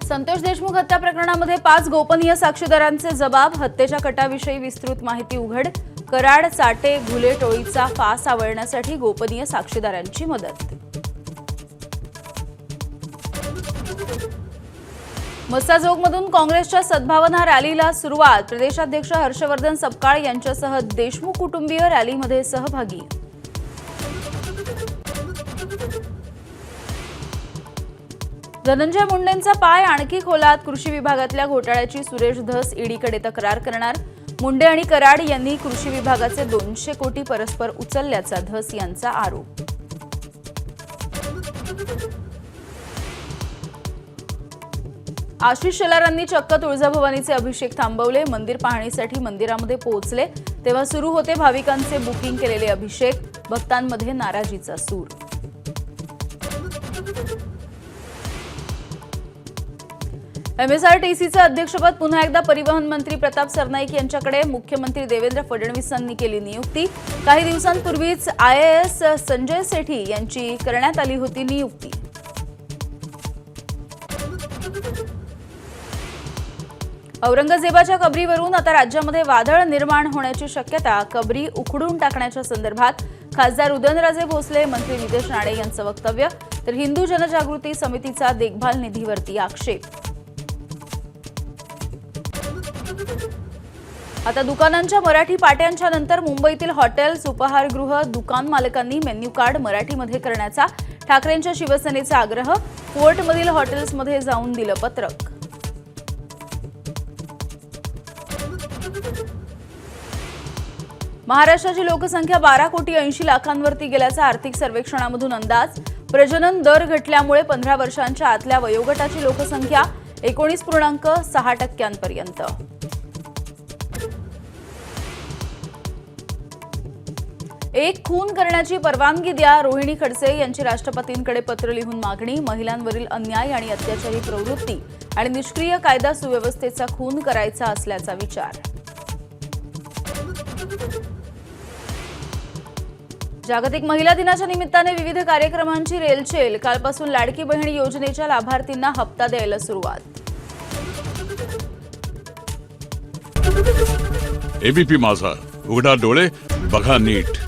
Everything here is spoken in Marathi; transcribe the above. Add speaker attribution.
Speaker 1: संतोष देशमुख हत्या प्रकरणामध्ये 5 गोपनीय साक्षीदारांचे जबाब, हत्येच्या कटाविषयी विस्तृत माहिती उघड, कराड चाटे घुले टोळीचा फास आवळण्यासाठी गोपनीय साक्षीदारांची मदत. मस्साजोगमधून काँग्रेसच्या सद्भावना रॅलीला सुरुवात, प्रदेशाध्यक्ष हर्षवर्धन सपकाळ यांच्यासह देशमुख कुटुंबीय रॅलीमध्ये सहभागी. धनंजय मुंडेंचा पाय आणखी खोलात, कृषी विभागातल्या घोटाळ्याची सुरेश धस ईडीकडे तक्रार करणार. मुंडे आणि कराड यांनी कृषी विभागाचे 200 कोटी परस्पर उचलल्याचा धस यांचा आरोप. आशिष शेलारांनी चक्क तुळजाभवानीचे अभिषेक थांबवले. मंदिर पाहणीसाठी मंदिरामध्ये पोहोचले तेव्हा सुरू होते भाविकांचे बुकिंग केलेले अभिषेक. भक्तांमध्ये नाराजीचा सूर. एमएसआरटीसीचे अध्यक्षपद पुन्हा एकदा परिवहन मंत्री प्रताप सरनाईक यांच्याकडे. मुख्यमंत्री देवेंद्र फडणवीसांनी केली नियुक्ती. काही दिवसांपूर्वीच आयएएस संजय सेठी यांची करण्यात आली होती नियुक्ती. औरंगजेबाच्या कबरीवरून आता राज्यामध्ये वादळ निर्माण होण्याची शक्यता. कबरी उखडून टाकण्याच्या संदर्भात खासदार उदयनराजे भोसले, मंत्री नितेश राणे यांचं वक्तव्य. तर हिंदू जनजागृती समितीचा देखभाल निधीवरती आक्षेप. आता दुकानांच्या मराठी पाट्यांच्या नंतर मुंबईतील हॉटेल्स, उपहारगृह, दुकान मालकांनी मेन्यू कार्ड मराठीमध्ये करण्याचा ठाकरेंच्या शिवसेनेचा आग्रह. कोर्टमधील हॉटेल्समध्ये जाऊन दिलं पत्रक. महाराष्ट्राची लोकसंख्या 12 कोटी 80 लाखांवरती गेल्याचा आर्थिक सर्वेक्षणामधून अंदाज. प्रजनन दर घटल्यामुळे 15 वर्षांच्या आतल्या वयोगटाची लोकसंख्या 19.6% एक खून करण्याची परवानगी द्या, रोहिणी खडसे यांची राष्ट्रपतींकडे पत्र लिहून मागणी. महिलांवरील अन्याय आणि अत्याचारी प्रवृत्ती आणि निष्क्रिय कायदा सुव्यवस्थेचा खून करायचा असल्याचा विचार. जागतिक महिला दिनाच्या निमित्ताने विविध कार्यक्रमांची रेलचेल. कालपासून लाडकी बहीण योजनेच्या लाभार्थींना हप्ता द्यायला सुरुवात.
Speaker 2: एबीपी माझा, उघडा डोळे बघा नीट.